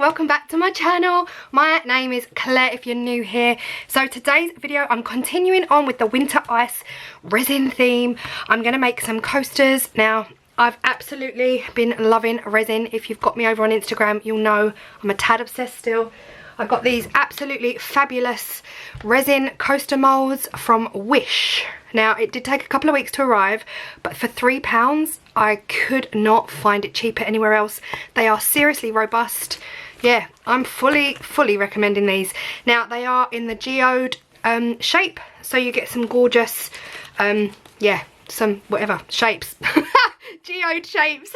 welcome back to my channel. My name is Claire if you're new here. So today's video I'm continuing on with the winter ice resin theme. I'm going to make some coasters. Now I've absolutely been loving resin. If you've got me over on Instagram you'll know I'm a tad obsessed still. I've got these absolutely fabulous resin coaster molds from Wish. Now it did take a couple of weeks to arrive, but for £3 I could not find it cheaper anywhere else. They are seriously robust. Yeah, I'm fully recommending these. Now they are in the GEODE shape, so you get some gorgeous yeah, some whatever shapes. GEODE shapes.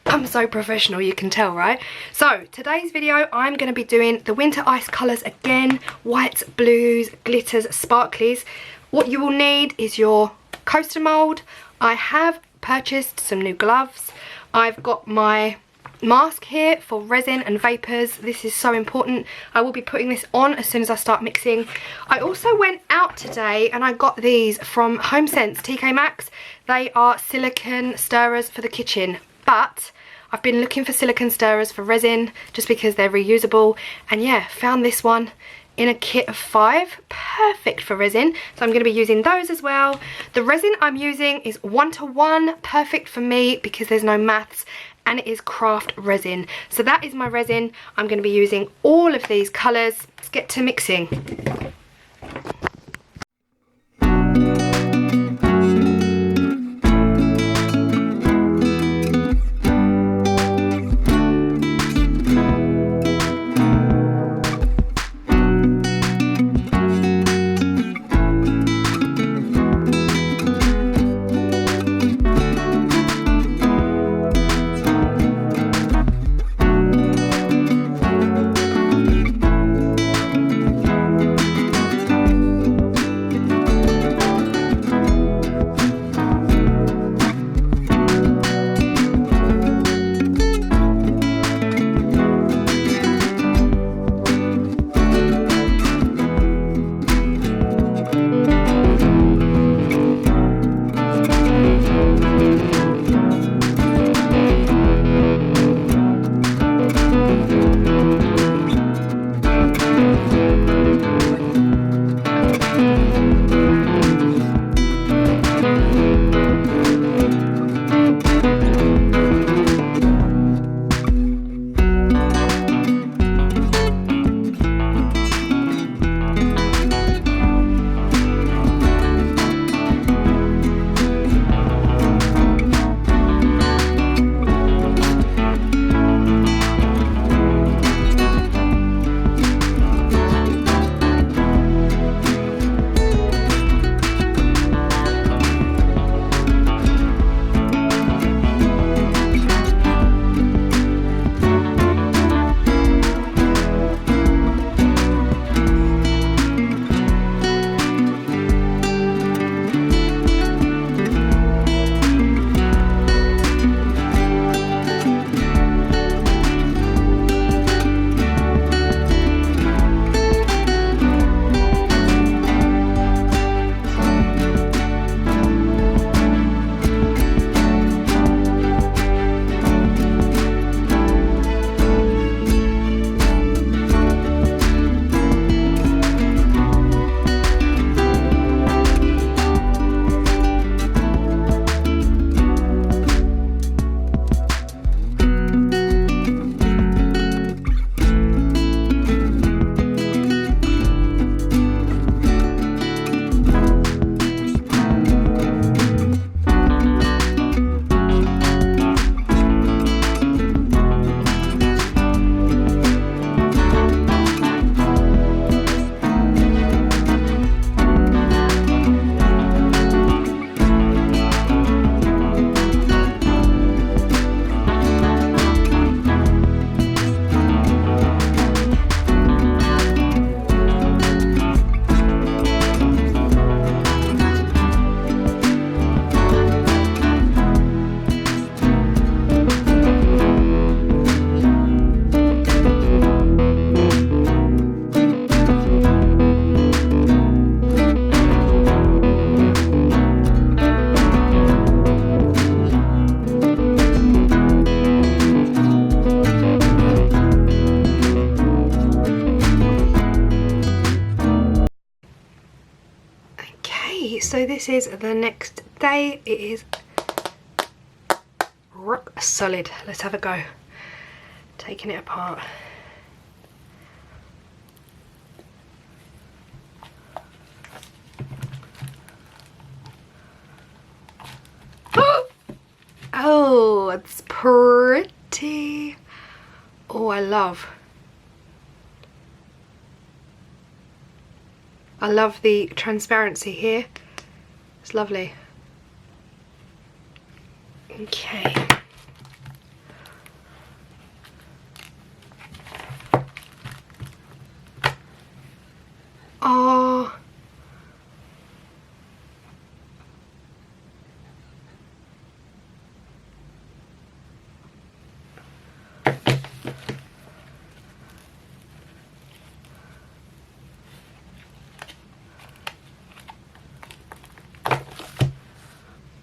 I'm so professional, you can tell, right? So today's video I'm going to be doing the winter ice colours again. Whites, blues, glitters, sparklies. What you will need is your coaster mould. I have purchased some new gloves. I've got my mask here for resin and vapours. This is so important. I will be putting this on as soon as I start mixing. I also went out today and I got these from HomeSense TK Maxx. They are silicone stirrers for the kitchen, but I've been looking for silicone stirrers for resin just because they're reusable, and yeah, found this one in a kit of 5, perfect for resin, so I'm going to be using those as well. The resin I'm using is 1:1, perfect for me because there's no maths, and it is Craft Resin. So that is my resin. I'm going to be using all of these colours. Let's get to mixing. this is the next day. It is rock solid. Let's have a go. Taking it apart. Oh, it's pretty. Oh, I love the transparency here. It's lovely. Okay. Oh.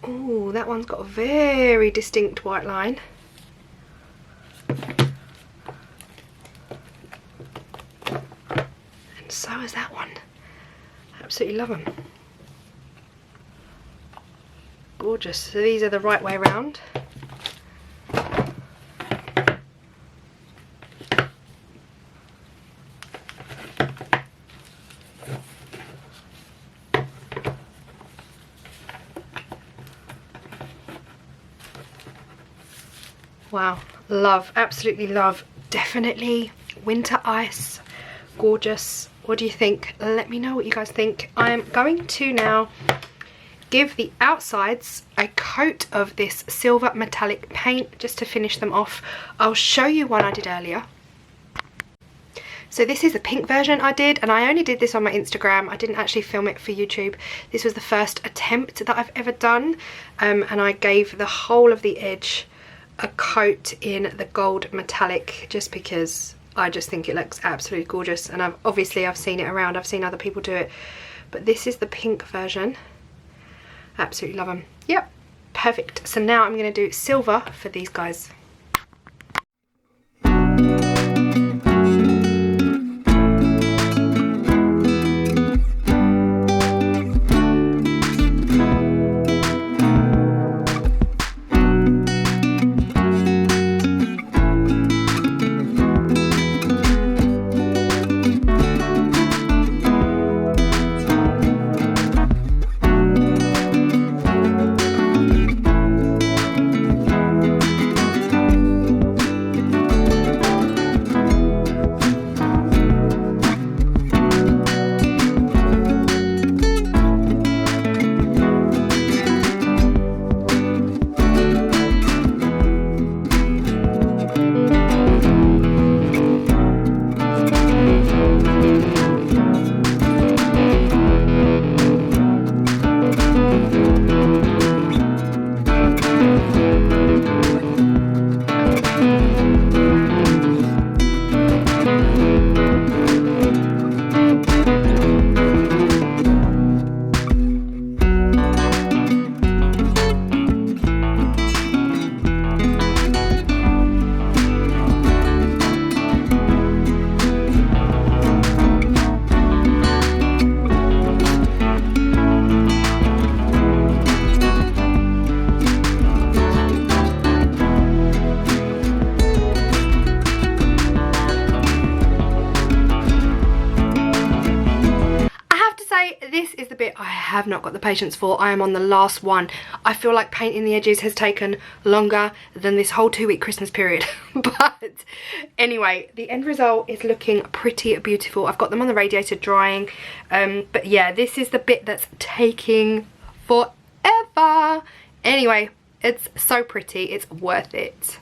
Oh, that one's got a very distinct white line. And so is that one. Absolutely love them. Gorgeous. So these are the right way around. Wow, love, absolutely love. Definitely winter ice, gorgeous. What do you think? Let me know what you guys think. I'm going to now give the outsides a coat of this silver metallic paint just to finish them off. I'll show you one I did earlier. So this is the pink version I did, and I only did this on my Instagram. I didn't actually film it for YouTube. This was the first attempt that I've ever done, and I gave the whole of the edge a coat in the gold metallic just because I just think it looks absolutely gorgeous, and I've seen it around. I've seen other people do it, but this is the pink version. Absolutely love them. Yep, perfect. So now I'm going to do silver for these guys. This is the bit I have not got the patience for. I am on the last one. I feel like painting the edges has taken longer than this whole 2-week Christmas period. But anyway, the end result is looking pretty beautiful. I've got them on the radiator drying. But yeah, this is the bit that's taking forever. Anyway, it's so pretty. It's worth it.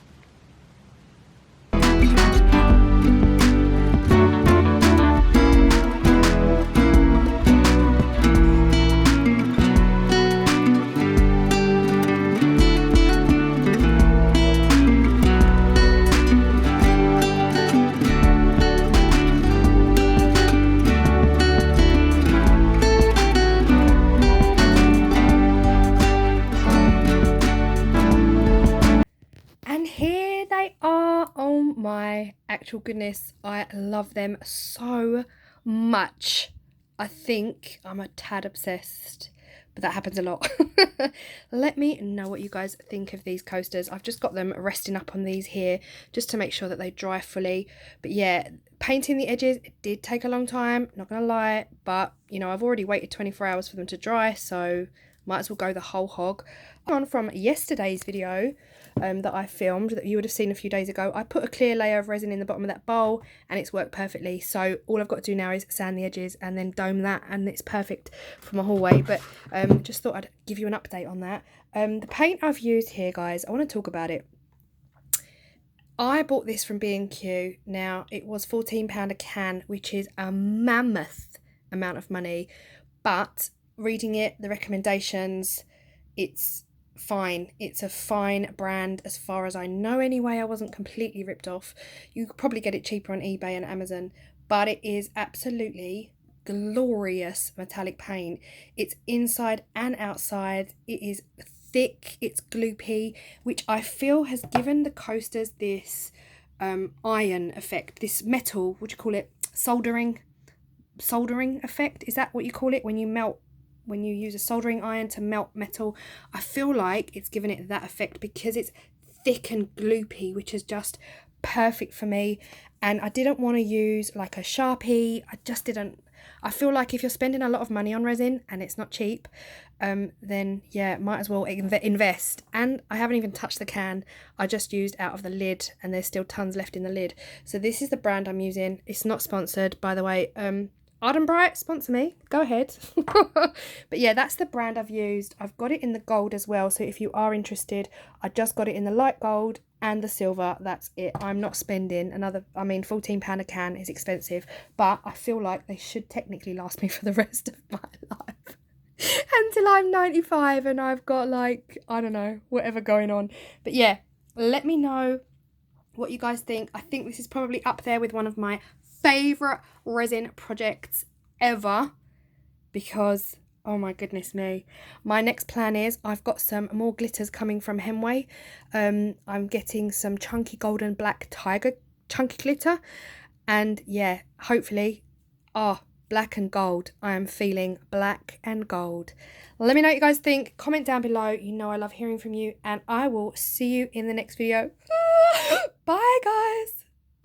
My actual goodness, I love them so much. I think I'm a tad obsessed, but that happens a lot. Let me know what you guys think of these coasters. I've just got them resting up on these here just to make sure that they dry fully. But yeah, painting the edges, it did take a long time, not gonna lie, but you know, I've already waited 24 hours for them to dry, so might as well go the whole hog. On from yesterday's video that I filmed, that you would have seen a few days ago, I put a clear layer of resin in the bottom of that bowl and it's worked perfectly. So all I've got to do now is sand the edges and then dome that, and it's perfect for my hallway. But just thought I'd give you an update on that. The paint I've used here, guys, I want to talk about it. I bought this from B&Q. Now, it was £14 a can, which is a mammoth amount of money, but reading it, the recommendations, it's fine. It's a fine brand as far as I know anyway. I wasn't completely ripped off. You could probably get it cheaper on eBay and Amazon, but it is absolutely glorious metallic paint. It's inside and outside. It is thick, it's gloopy, which I feel has given the coasters this iron effect, this metal, what do you call it, soldering effect. Is that what you call it when you melt, when you use a soldering iron to melt metal? I feel like it's given it that effect because it's thick and gloopy, which is just perfect for me. And I didn't want to use like a Sharpie. I feel like if you're spending a lot of money on resin and it's not cheap, then yeah, might as well invest. And I haven't even touched the can. I just used out of the lid, and there's still tons left in the lid. So this is the brand I'm using. It's not sponsored, by the way. Arden Bright, sponsor me, go ahead. But yeah, that's the brand I've used. I've got it in the gold as well, so if you are interested, I just got it in the light gold and the silver. That's it. I'm not spending another, I mean, £14 a can is expensive, but I feel like they should technically last me for the rest of my life until I'm 95 and I've got, like, I don't know, whatever going on. But yeah, let me know what you guys think. I think this is probably up there with one of my favourite resin projects ever, because oh my goodness me, my next plan is I've got some more glitters coming from Hemway. I'm getting some chunky golden black tiger chunky glitter, and yeah, hopefully black and gold. I am feeling black and gold. Let me know what you guys think. Comment down below. You know I love hearing from you, and I will see you in the next video. Bye guys.